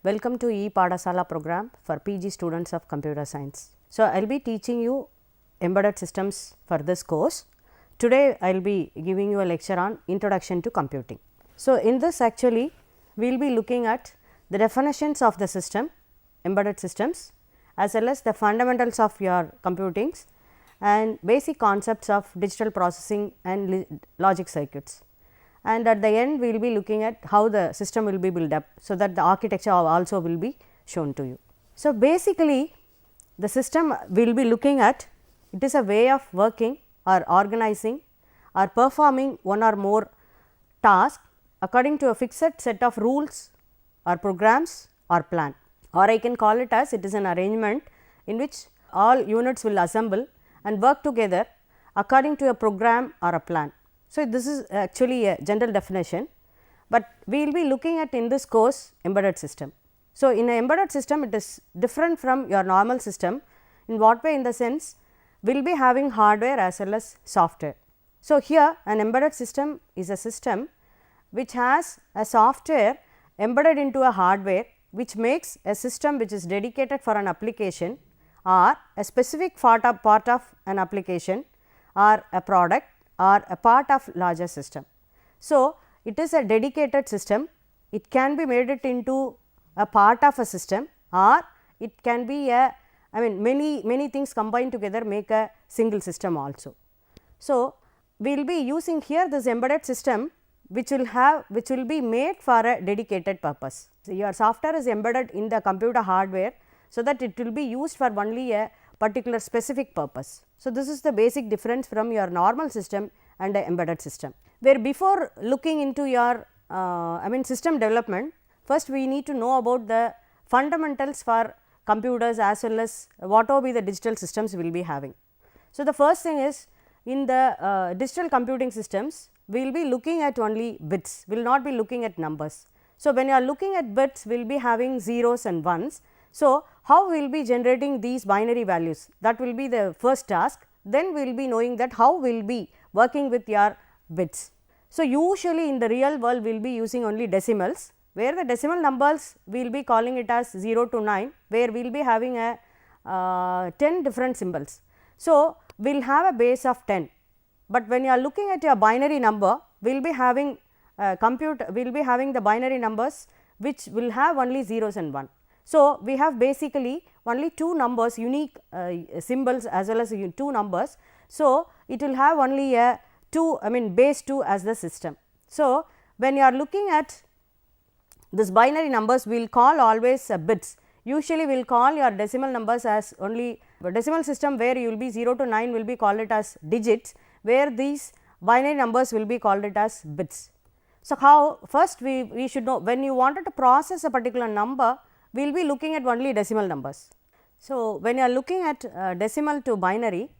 Welcome to E-Padasala program for PG students of computer science. So, I will be teaching you embedded systems for this course. Today, I will be giving you a lecture on introduction to computing. So, in this actually we will be looking at the definitions of the system, embedded systems, as well as the fundamentals of your computings and basic concepts of digital processing and logic circuits. And at the end we will be looking at how the system will be built up, so that the architecture also will be shown to you. So, basically the system we will be looking at, it is a way of working or organizing or performing one or more tasks according to a fixed set of rules or programs or plan, or I can call it as it is an arrangement in which all units will assemble and work together according to a program or a plan. So, this is actually a general definition, but we will be looking at in this course embedded system. So, in an embedded system it is different from your normal system. In what way? In the sense we will be having hardware as well as software. So, here an embedded system is a system which has a software embedded into a hardware, which makes a system which is dedicated for an application or a specific part of an application or a product or a part of larger system. So, it is a dedicated system, it can be made it into a part of a system, or it can be a many things combined together make a single system also. So, we will be using here this embedded system which will be made for a dedicated purpose. So, your software is embedded in the computer hardware, so that it will be used for only a particular specific purpose. So, this is the basic difference from your normal system and a embedded system, where before looking into your system development, first we need to know about the fundamentals for computers as well as what will be the digital systems we will be having. So, the first thing is, in the digital computing systems we will be looking at only bits, we will not be looking at numbers. So, when you are looking at bits we will be having zeros and ones. So, how we will be generating these binary values, that will be the first task. Then we will be knowing that how we will be working with your bits. So, usually in the real world we will be using only decimals, where the decimal numbers we will be calling it as 0 to 9, where we will be having a 10 different symbols. So, we will have a base of 10, but when you are looking at your binary number we will be having we will be having the binary numbers which will have only zeros and 1. So, we have basically only 2 numbers, unique symbols as well as 2 numbers. So, it will have only a 2 base 2 as the system. So, when you are looking at this binary numbers we will call always bits. Usually we will call your decimal numbers as only decimal system, where you will be 0 to 9 will be called it as digits, where these binary numbers will be called it as bits. So, how first we should know, when you wanted to process a particular number we will be looking at only decimal numbers. So, when you are looking at decimal to binary,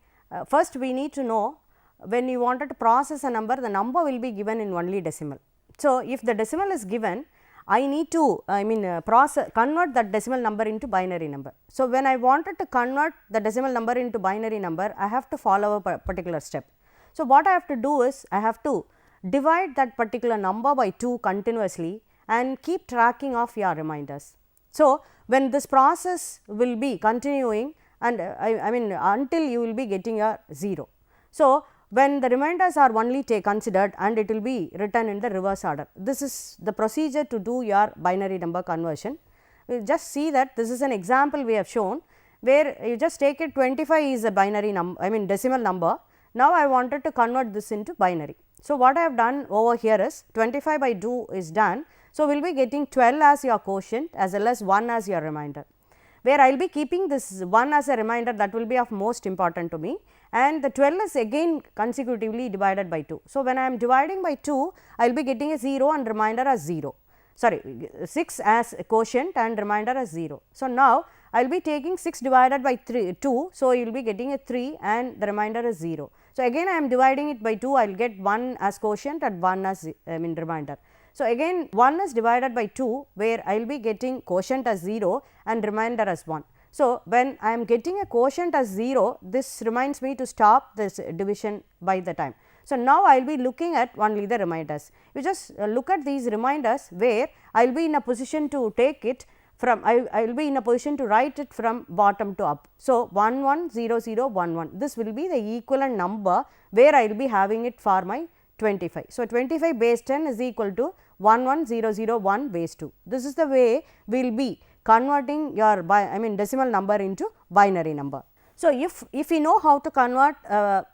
first we need to know, when you wanted to process a number, the number will be given in only decimal. So, if the decimal is given, I need to convert that decimal number into binary number. So, when I wanted to convert the decimal number into binary number, I have to follow a particular step. So, what I have to do is, I have to divide that particular number by 2 continuously and keep tracking of your reminders. So, when this process will be continuing and until you will be getting a 0. So, when the reminders are only considered and it will be written in the reverse order. This is the procedure to do your binary number conversion. We will just see that this is an example we have shown, where you just take it 25 is a binary number, decimal number. Now, I wanted to convert this into binary. So, what I have done over here is 25 by 2 is done. So, we will be getting 12 as your quotient as well as 1 as your reminder, where I will be keeping this 1 as a reminder, that will be of most important to me, and the 12 is again consecutively divided by 2. So, when I am dividing by 2 I will be getting a 0 and reminder as 0, 6 as quotient and reminder as 0. So, now I will be taking 6 divided by 2. So, you will be getting a 3 and the remainder is 0. So, again I am dividing it by 2, I will get 1 as quotient and 1 as remainder. So, again 1 is divided by 2, where I will be getting quotient as 0 and remainder as 1. So, when I am getting a quotient as 0, this reminds me to stop this division by the time. So, now I will be looking at only the reminders. You just look at these reminders, where I will be in a position to take it from I will be in a position to write it from bottom to up. So, 1 1 0 0 1 1, this will be the equivalent number where I will be having it for my 25. So, 25 base 10 is equal to 1 1 0 0 1 base 2. This is the way we will be converting your decimal number into binary number. So, if we know how to convert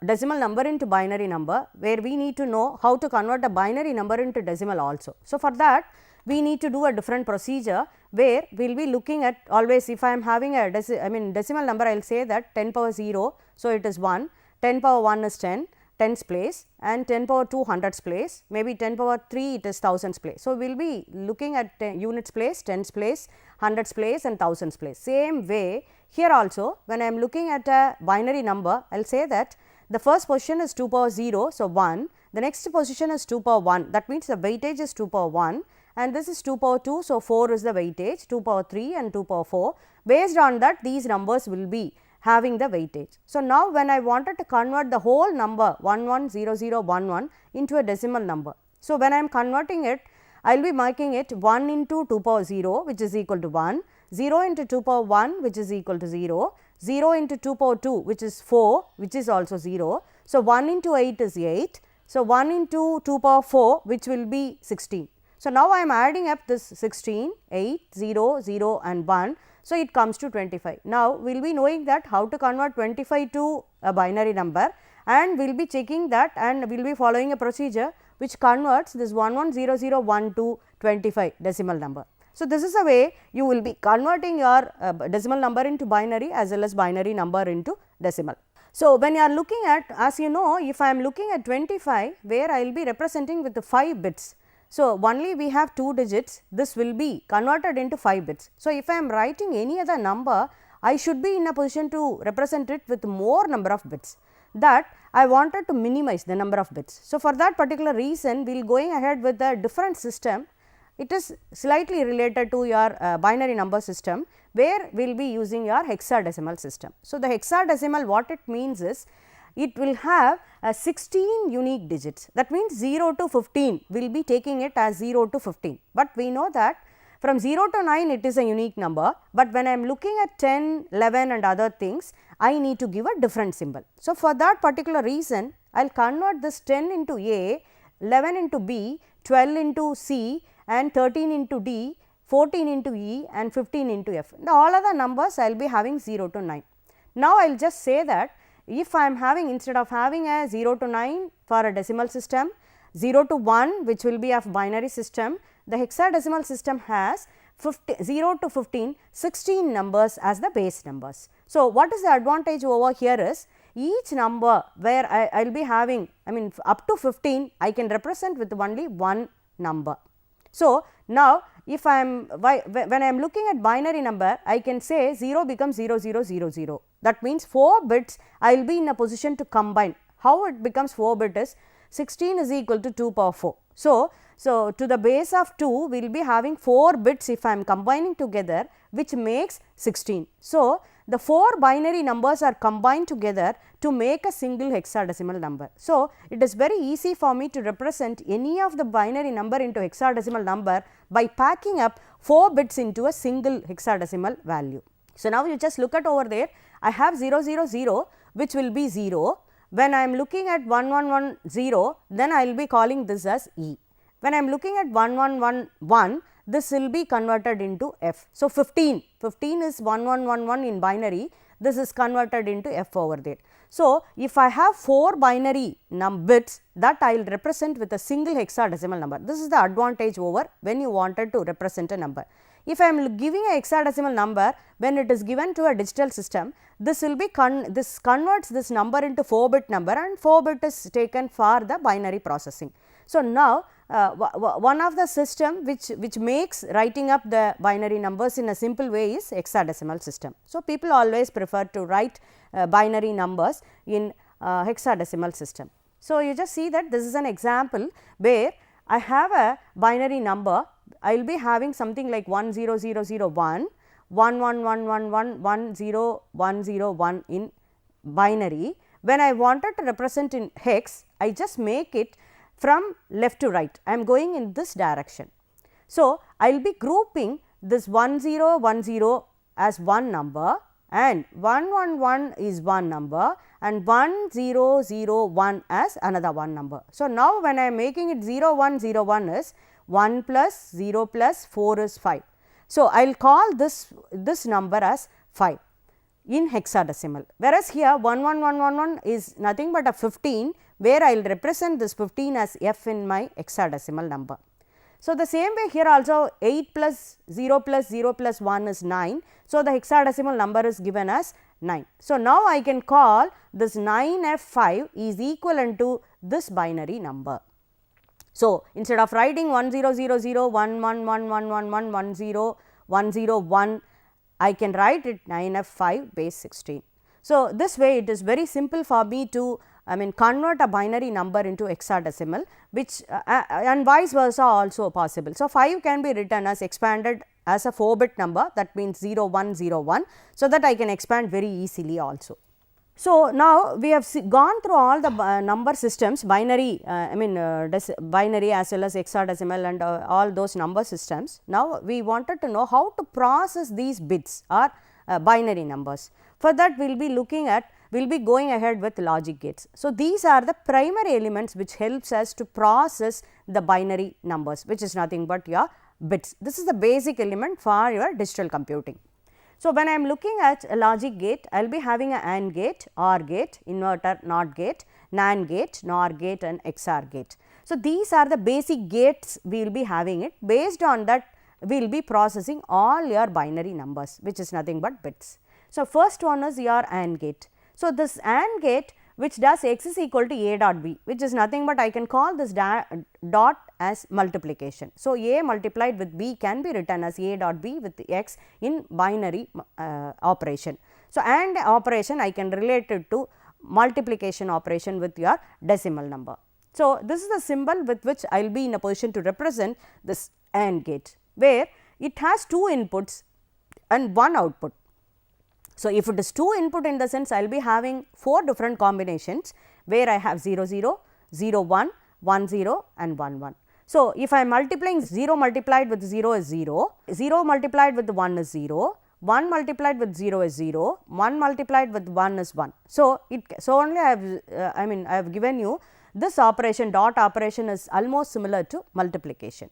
decimal number into binary number, where we need to know how to convert a binary number into decimal also. So, for that we need to do a different procedure, where we will be looking at always, if I am having a decimal number, I will say that 10 power 0. So, it is 1, 10 power 1 is 10, tens place, and 10 power 2 hundreds place, maybe 10 power 3 it is thousands place. So, we will be looking at units place, tens place, hundreds place and thousands place. Same way here also, when I am looking at a binary number, I will say that the first position is 2 power 0. So, 1, the next position is 2 power 1, that means the weightage is 2 power 1, and this is 2 power 2. So, 4 is the weightage, 2 power 3 and 2 power 4. Based on that, these numbers will be having the weightage. So, now when I wanted to convert the whole number 1 1 0 0 1 1 into a decimal number. So, when I am converting it, I will be marking it 1 into 2 power 0, which is equal to 1, 0 into 2 power 1, which is equal to 0, 0 into 2 power 2, which is 4, which is also 0. So, 1 into 8 is 8. So, 1 into 2 power 4, which will be 16. So, now I am adding up this 16, 8, 0, 0 and 1. So, it comes to 25. Now, we will be knowing that how to convert 25 to a binary number, and we will be checking that, and we will be following a procedure which converts this 110012 to 25 decimal number. So, this is the way you will be converting your decimal number into binary as well as binary number into decimal. So, when you are looking at, as you know, if I am looking at 25, where I will be representing with the 5 bits. So, only we have 2 digits, this will be converted into 5 bits. So, if I am writing any other number, I should be in a position to represent it with more number of bits, that I wanted to minimize the number of bits. So, for that particular reason, we will going ahead with a different system. It is slightly related to your binary number system, where we will be using your hexadecimal system. So, the hexadecimal, what it means is, it will have 16 unique digits, that means 0 to 15, we will be taking it as 0 to 15, but we know that from 0 to 9 it is a unique number, but when I am looking at 10, 11 and other things, I need to give a different symbol. So, for that particular reason, I will convert this 10 into A, 11 into B, 12 into C and 13 into D, 14 into E and 15 into F. Now, all other numbers I will be having 0 to 9. Now, I will just say that if I am having, instead of having a 0 to 9 for a decimal system, 0 to 1 which will be of binary system, the hexadecimal system has 0 to 15, 16 numbers as the base numbers. So, what is the advantage over here is, each number where I will be having, up to 15, I can represent with only one number. So, now if I am, when I am looking at binary number, I can say 0 becomes 0 0 0 0. That means 4 bits I will be in a position to combine. How it becomes 4 bit is, 16 is equal to 2 power 4. So, to the base of 2 we will be having 4 bits if I am combining together, which makes 16. So, the 4 binary numbers are combined together to make a single hexadecimal number. So, it is very easy for me to represent any of the binary number into hexadecimal number by packing up 4 bits into a single hexadecimal value. So, now you just look at over there, I have 0 0 0 which will be 0. When I am looking at 1 1 1 0, then I will be calling this as E. When I am looking at 1 1 1 1, this will be converted into F. So, 15 is 1 1 1 1 in binary, this is converted into F over there. So, if I have 4 binary bits, that I will represent with a single hexadecimal number. This is the advantage over when you wanted to represent a number. If I am giving a hexadecimal number, when it is given to a digital system, this will be this converts this number into 4 bit number, and 4 bit is taken for the binary processing. So, now one of the system which makes writing up the binary numbers in a simple way is hexadecimal system. So, people always prefer to write binary numbers in hexadecimal system. So, you just see that this is an example where I have a binary number, I will be having something like 1 0 0 0 1, 1 1 1 1 1 1 0 1 0 1 in binary. When I wanted to represent in hex, I just make it from left to right, I am going in this direction. So, I will be grouping this 1010 as one number and 111 is one number and 1001 as another one number. So, now when I am making it 0101 is 1 plus 0 plus 4 is 5. So, I will call this number as 5 in hexadecimal, whereas here 11111 is nothing but a 15, where I will represent this 15 as f in my hexadecimal number. So, the same way here also 8 plus 0 plus 0 plus 1 is 9. So, the hexadecimal number is given as 9. So, now I can call this 9f5 is equivalent to this binary number. So, instead of writing 1000111111101001, I can write it 9f5 base 16. So, this way it is very simple for me to convert a binary number into hexadecimal, which and vice versa also possible. So, 5 can be written as expanded as a 4-bit number, that means 0101, so that I can expand very easily also. So, now we have gone through all the number systems, binary binary as well as hexadecimal and all those number systems. Now, we wanted to know how to process these bits or binary numbers. For that we will be looking at, we will be going ahead with logic gates. So, these are the primary elements which helps us to process the binary numbers, which is nothing but your bits. This is the basic element for your digital computing. So, when I am looking at a logic gate, I will be having a AND gate, OR gate, inverter, NOT gate, NAND gate, NOR gate and XOR gate. So, these are the basic gates we will be having it. Based on that, we will be processing all your binary numbers, which is nothing but bits. So, first one is your AND gate. So, this AND gate which does x is equal to a dot b, which is nothing but I can call this dot as multiplication. So, a multiplied with b can be written as a dot b with x in binary operation. So, AND operation I can relate it to multiplication operation with your decimal number. So, this is the symbol with which I will be in a position to represent this AND gate, where it has 2 inputs and 1 output. So, if it is 2 input, in the sense I will be having 4 different combinations, where I have 0 0, 0 1, 1 0 and 1 1. So, if I am multiplying 0 multiplied with 0 is 0, 0 multiplied with 1 is 0, 1 multiplied with 0 is 0, 1 multiplied with 1 is 1. So, only I have I have given you this operation, dot operation is almost similar to multiplication.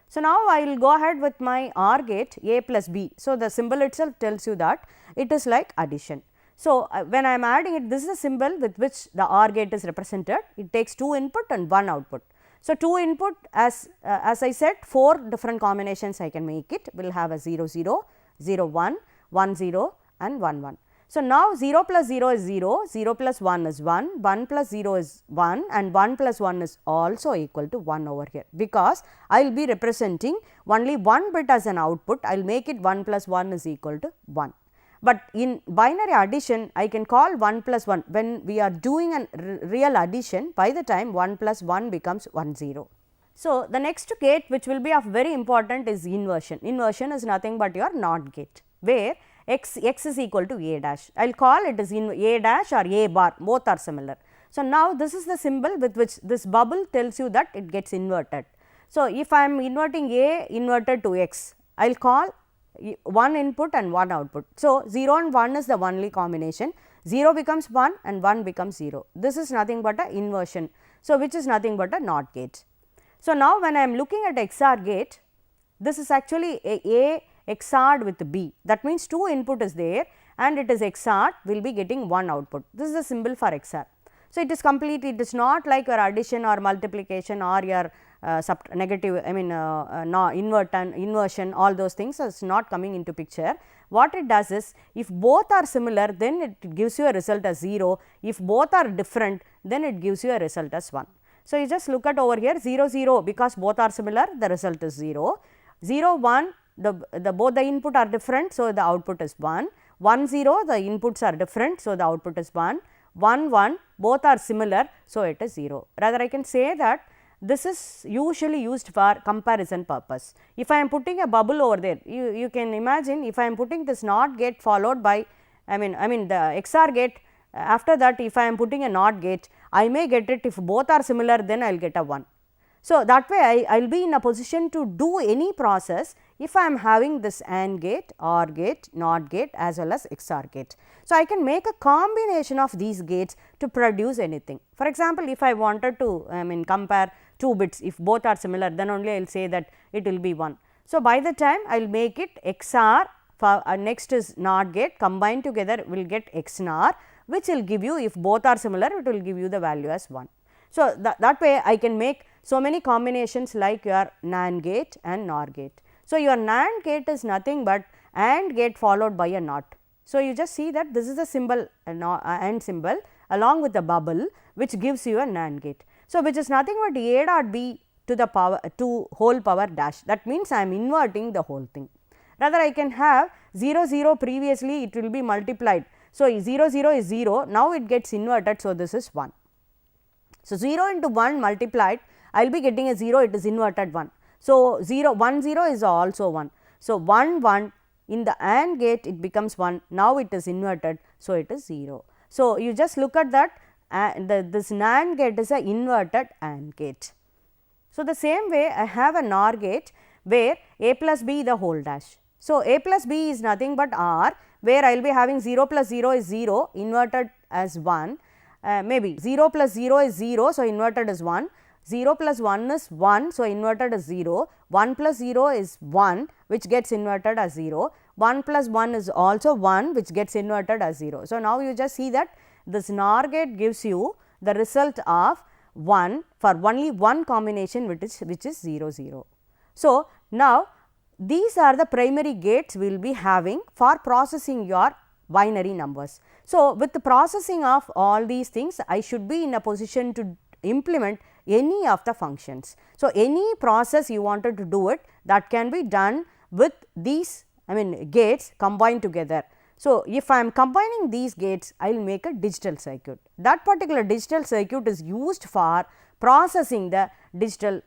So, now I will go ahead with my OR gate a plus b. So, the symbol itself tells you that it is like addition. So, when I am adding it, this is a symbol with which the OR gate is represented. It takes 2 input and 1 output. So, 2 input as I said, 4 different combinations I can make it, will have a 0 0, 0 1, 1 0 and 1 1. So, now 0 plus 0 is 0, 0 plus 1 is 1, 1 plus 0 is 1 and 1 plus 1 is also equal to 1 over here, because I will be representing only one bit as an output. I will make it 1 plus 1 is equal to 1. But in binary addition, I can call 1 plus 1 when we are doing a real addition, by the time 1 plus 1 becomes 1 0. So, the next gate which will be of very important is inversion. Inversion is nothing but your NOT gate, where x is equal to a dash. I will call it as in a dash or a bar, both are similar. So, now this is the symbol with which this bubble tells you that it gets inverted. So, if I am inverting a inverted to x, I will call one input and one output. So, 0 and 1 is the only combination, 0 becomes 1 and 1 becomes 0. This is nothing but a inversion. So, which is nothing but a NOT gate. So, now when I am looking at XOR gate, this is actually a XORed with b, that means 2 input is there and it is XORed, will be getting 1 output. This is the symbol for XOR. So, it is complete, it is not like your addition or multiplication or your negative, inversion, all those things is not coming into picture. What it does is, if both are similar, then it gives you a result as 0, if both are different, then it gives you a result as 1. So, you just look at over here 0 0, because both are similar, the result is 0, 0 1, both the input are different, so the output is 1, 1 0, the inputs are different, so the output is 1, 1 1, both are similar, so it is 0. Rather, I can say that this is usually used for comparison purpose. If I am putting a bubble over there, you can imagine if I am putting this NOT gate followed by the XOR gate, after that if I am putting a NOT gate, I may get it, if both are similar, then I will get a 1. So, that way I will be in a position to do any process if I am having this AND gate, OR gate, NOT gate as well as XOR gate. So, I can make a combination of these gates to produce anything. For example, if I wanted to compare 2 bits, if both are similar, then only I will say that it will be 1. So, by the time I will make it XOR, for next is NOT gate, combined together will get XNOR, which will give you, if both are similar, it will give you the value as 1. So, that way I can make so many combinations like your NAND gate and NOR gate. So, your NAND gate is nothing but AND gate followed by a NOT. So, you just see that this is the symbol AND symbol along with the bubble, which gives you a NAND gate. So, which is nothing but A dot B to the power to whole power dash, that means I am inverting the whole thing. Rather I can have 0 0, previously it will be multiplied. So, 0 0 is 0, now it gets inverted. So, this is 1. So, 0 into 1 multiplied, I will be getting a 0, it is inverted 1. So, 0 1 0 is also 1. So, 1 1 in the AND gate it becomes 1, now it is inverted. So, it is 0. So, you just look at that this NAND gate is a inverted AND gate. So, the same way I have a NOR gate where A plus B the whole dash. So, A plus B is nothing but R, where I will be having 0 plus 0 is 0 inverted as 1, maybe 0 plus 0 is 0. So, inverted is 1, 0 plus 1 is 1. So, inverted is 0, 1 plus 0 is 1 which gets inverted as 0, 1 plus 1 is also 1 which gets inverted as 0. So, now you just see that this NOR gate gives you the result of 1 for only one combination which is 0 0. So, now these are the primary gates we will be having for processing your binary numbers. So, with the processing of all these things, I should be in a position to implement any of the functions. So, any process you wanted to do it, that can be done with these gates combined together. So, if I am combining these gates, I will make a digital circuit. That particular digital circuit is used for processing the digital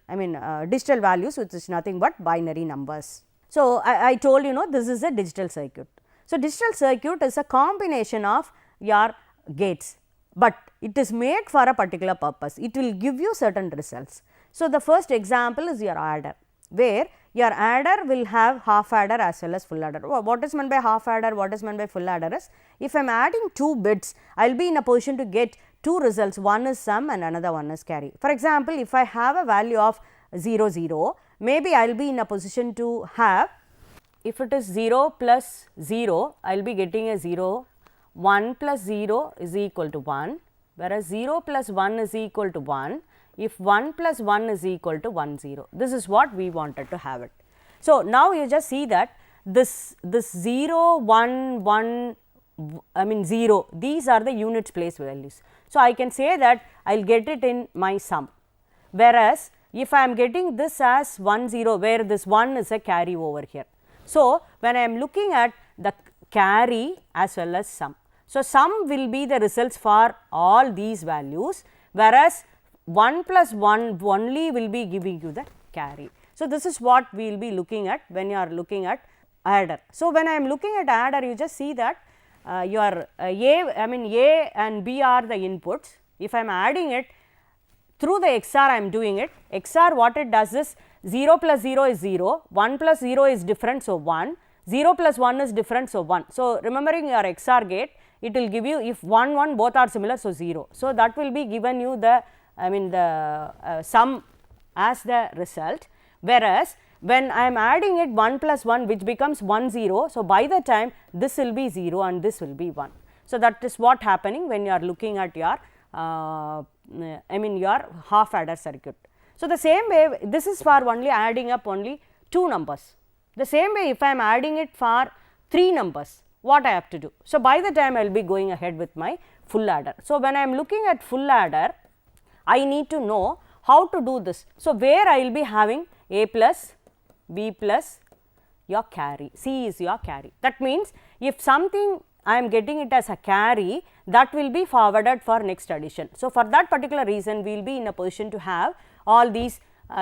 digital values, which is nothing but binary numbers. So, I told this is a digital circuit. So, digital circuit is a combination of your gates, but it is made for a particular purpose. It will give you certain results. So, the first example is your adder, where your adder will have half adder as well as full adder. What is meant by half adder, what is meant by full adder is, if I am adding 2 bits, I will be in a position to get 2 results, one is sum and another one is carry. For example, if I have a value of 0 0, maybe I will be in a position to have, if it is 0 plus 0, I will be getting a 0, 1 plus 0 is equal to 1, whereas 0 plus 1 is equal to 1, if 1 plus 1 is equal to 1 0. This is what we wanted to have it. So, now you just see that this 0, 1, 1, 0, these are the units place values. So, I can say that I will get it in my sum, whereas if I am getting this as 1 0, where this 1 is a carry over here. So, when I am looking at the carry as well as sum. So, sum will be the results for all these values, whereas 1 plus 1 only will be giving you the carry. So, this is what we will be looking at when you are looking at adder. So, when I am looking at adder, you just see that your A and B are the inputs. If I am adding it through the XOR, I am doing it. XOR, what it does is 0 plus 0 is 0, 1 plus 0 is different. So, 1, 0 plus 1 is different. So, 1. So, remembering your XOR gate, it will give you, if 1 1 both are similar. So, 0. So, that will be given you the sum as the result, whereas when I am adding it 1 plus 1 which becomes 1 0. So, by the time this will be 0 and this will be 1. So, that is what happening when you are looking at your your half adder circuit. So, the same way this is for only adding up only 2 numbers. The same way if I am adding it for 3 numbers, what I have to do. So, by the time I will be going ahead with my full adder. So, when I am looking at full adder, I need to know how to do this. So, where I will be having A plus B plus your carry, C is your carry. That means, if something I am getting it as a carry, that will be forwarded for next addition. So, for that particular reason, we will be in a position to have all these full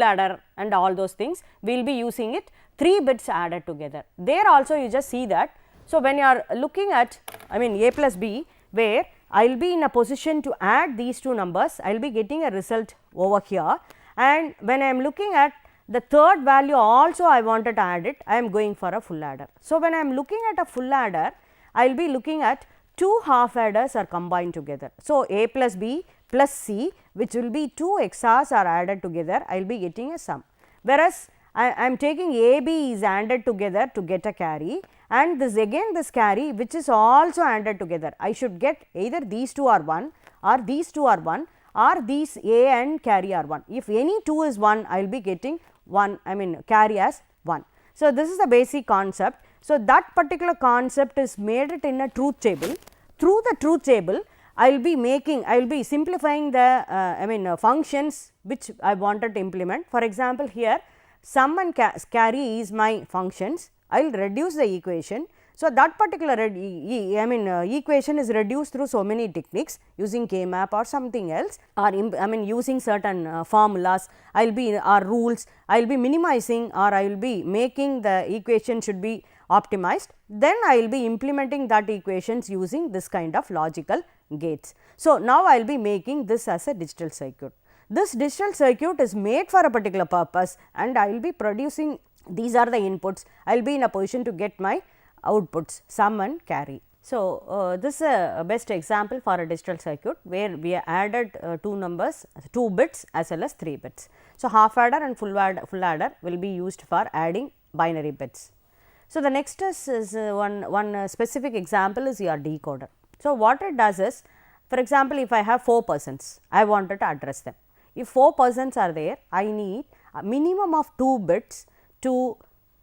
adder and all those things. We will be using it 3 bits added together. There also you just see that. So, when you are looking at A plus B, where I will be in a position to add these 2 numbers, I will be getting a result over here, and when I am looking at the third value also I wanted to add it, I am going for a full adder. So, when I am looking at a full adder, I will be looking at two half adders are combined together. So, A plus B plus C, which will be two XORs are added together, I will be getting a sum. Whereas, I am taking A B is added together to get a carry, and this again this carry which is also added together. I should get either these two are 1 or these two are 1 or these A and carry are 1. If any 2 is 1, I will be getting 1, I mean carry as 1. So, this is the basic concept. So, that particular concept is made it in a truth table. Through the truth table, I will be making, I will be simplifying the functions which I wanted to implement. For example, here sum and carry is my functions. I will reduce the equation. So, that particular equation is reduced through so many techniques using K-map or something else, or using certain formulas, I will be or rules, I will be minimizing or I will be making the equation should be optimized. Then I will be implementing that equations using this kind of logical gates. So, now I will be making this as a digital circuit. This digital circuit is made for a particular purpose, and I will be producing, these are the inputs, I will be in a position to get my outputs sum and carry. So, this is a best example for a digital circuit where we added two numbers, 2 bits as well as 3 bits. So, half adder and full adder will be used for adding binary bits. So, the next is one specific example is your decoder. So, what it does is, for example, if I have 4 persons, I wanted to address them. If 4 persons are there, I need a minimum of 2 bits to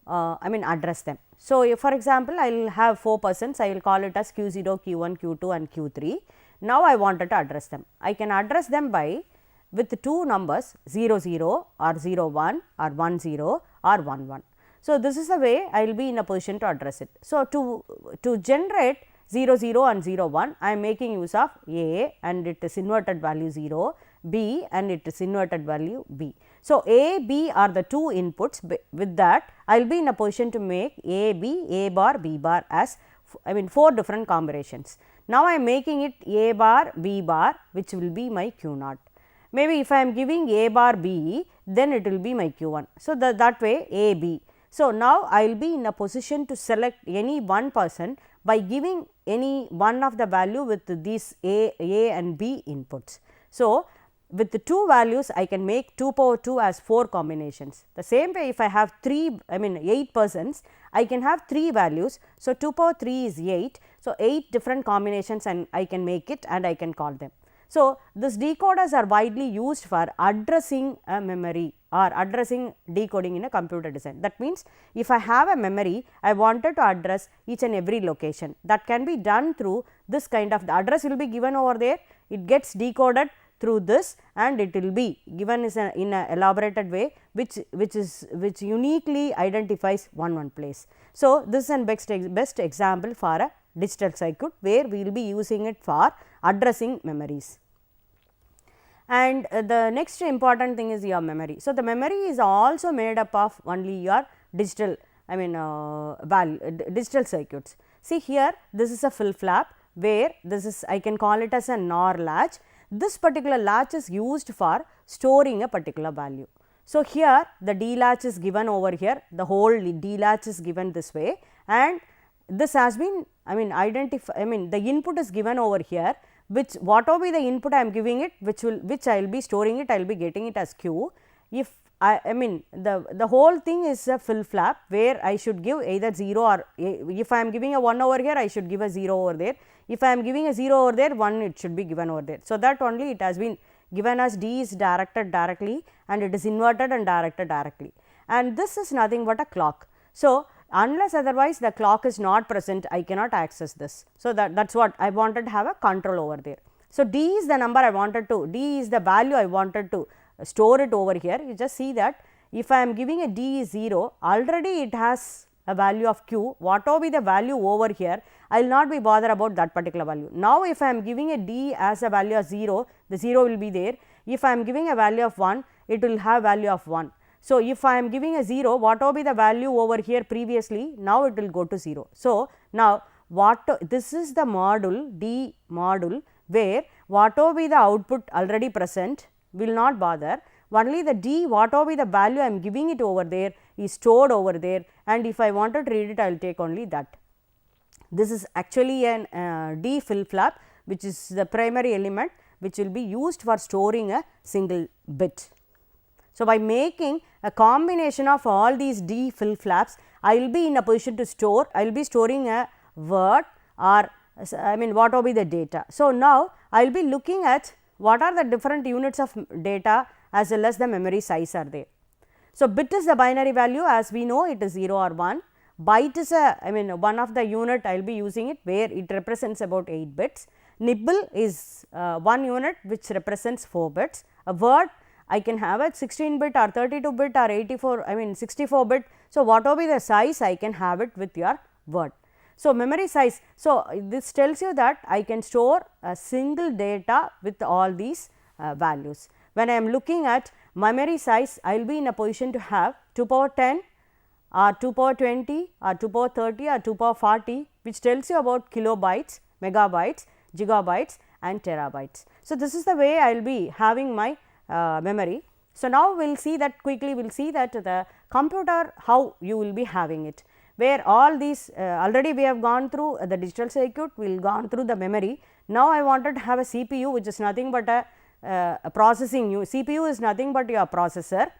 address them. So, if for example, I will have 4 persons, I will call it as Q 0, Q 1, Q 2 and Q 3. Now, I wanted to address them. I can address them by with 2 numbers 0 0 or 0 1 or 1 0 or 1 1. So, this is the way I will be in a position to address it. So, to generate 0 0 and 0 1, I am making use of A and it is inverted value 0, B and it is inverted value B. So, A, B are the two inputs. With that, I will be in a position to make A, B, A bar, B bar as 4 different combinations. Now, I am making it A bar, B bar, which will be my Q 0. Maybe if I am giving A bar B, then it will be my Q 1. So, that way A, B. So, now I will be in a position to select any one person by giving any one of the value with these A and B inputs. So, with the 2 values I can make 2 power 2 as 4 combinations. The same way if I have 8 persons, I can have 3 values. So, 2 power 3 is 8. So, 8 different combinations and I can make it and I can call them. So, these decoders are widely used for addressing a memory or addressing decoding in a computer design. That means, if I have a memory, I wanted to address each and every location. That can be done through this kind of, the address will be given over there, it gets decoded through this and it will be given in a elaborated way which uniquely identifies one place. So, this is an best example for a digital circuit where we will be using it for addressing memories. And the next important thing is your memory. So, the memory is also made up of only your digital digital circuits. See here, this is a fill flap where this is, I can call it as a NOR latch. This particular latch is used for storing a particular value. So, here the D latch is given over here, the whole D latch is given this way, and this has been the input is given over here, which whatever be the input I am giving it, which I will be storing it, I will be getting it as Q. If the whole thing is a fill flap where I should give either 0 or if I am giving a 1 over here, I should give a 0 over there. If I am giving a 0 over there, 1 it should be given over there. So, that only it has been given as D is directed directly and it is inverted and directed directly, and this is nothing but a clock. So, unless otherwise the clock is not present, I cannot access this. So, that is what I wanted to have a control over there. So, D is the number I wanted to, D is the value I wanted to store it over here. You just see that if I am giving a D is 0, already it has a value of Q, whatever be the value over here, I will not be bothered about that particular value. Now, if I am giving a D as a value of 0, the 0 will be there. If I am giving a value of 1, it will have value of 1. So, if I am giving a 0, whatever be the value over here previously, now it will go to 0. So, now this is the module D module where whatever be the output already present will not bother, only the D whatever be the value I am giving it over there is stored over there, and if I wanted to read it I will take only that. This is actually an D flip flop, which is the primary element which will be used for storing a single bit. So, by making a combination of all these D flip flops, I will be in a position to store, I will be storing a word or I mean what will be the data. So, now I will be looking at what are the different units of data as well as the memory size are there. So, bit is the binary value, as we know it is 0 or 1, byte is a I mean one of the unit I will be using it where it represents about 8 bits, nibble is 1 unit which represents 4 bits, a word I can have it 16 bit or 32 bit or 84 I mean 64 bit. So, whatever be the size I can have it with your word. So, memory size. So, this tells you that I can store a single data with all these values. When I am looking at memory size, I will be in a position to have 2 power 10 or 2 power 20 or 2 power 30 or 2 power 40, which tells you about kilobytes, megabytes, gigabytes and terabytes. So, this is the way I will be having my memory. So, now we will see that quickly, we will see that the computer how you will be having it, where all these already we have gone through the digital circuit, we will gone through the memory. Now, I wanted to have a CPU which is nothing but a processing unit. CPU is nothing but your processor,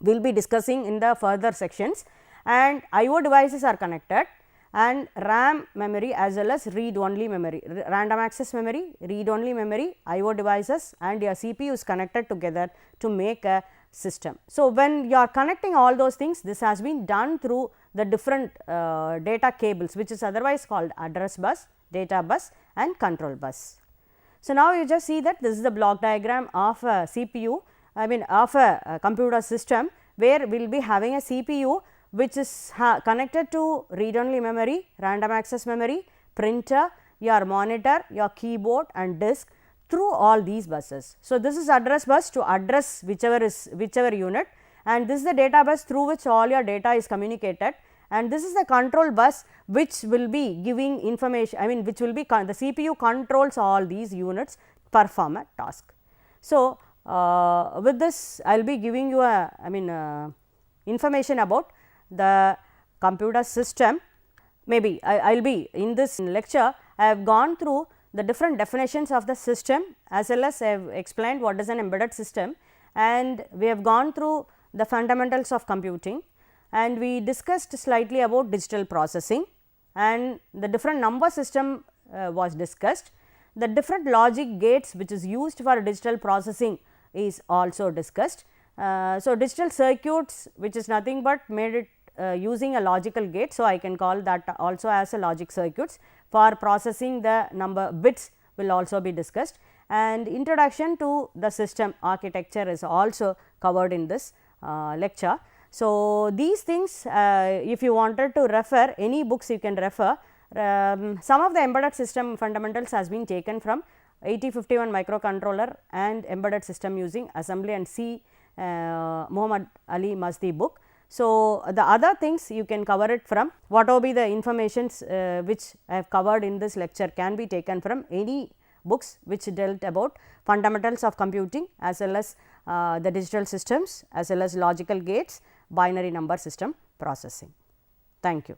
we will be discussing in the further sections, and IO devices are connected, and RAM memory as well as read only memory, random access memory, read only memory, IO devices and your CPU is connected together to make a system. So, when you are connecting all those things, this has been done through the different data cables, which is otherwise called address bus, data bus and control bus. So, now you just see that this is the block diagram of a CPU, I mean of a computer system, where we will be having a CPU which is connected to read only memory, random access memory, printer, your monitor, your keyboard and disk through all these buses. So, this is address bus to address whichever unit, and this is the data bus through which all your data is communicated, and this is the control bus which will be giving information, I mean which will be the CPU controls all these units perform a task. So, with this I will be giving you a information about the computer system. Maybe I will be in this lecture I have gone through the different definitions of the system as well as I have explained what is an embedded system, and we have gone through the fundamentals of computing, and we discussed slightly about digital processing, and the different number system was discussed. The different logic gates which is used for digital processing is also discussed. So, digital circuits which is nothing but made it using a logical gate. So, I can call that also as a logic circuits for processing the number bits will also be discussed, and introduction to the system architecture is also covered in this lecture. So, these things if you wanted to refer any books you can refer. Some of the embedded system fundamentals has been taken from 8051 microcontroller and embedded system using assembly and C Muhammad Ali Masdi book. So, the other things you can cover it from whatever be the informations which I have covered in this lecture can be taken from any books which dealt about fundamentals of computing as well as the digital systems as well as logical gates, binary number system processing. Thank you.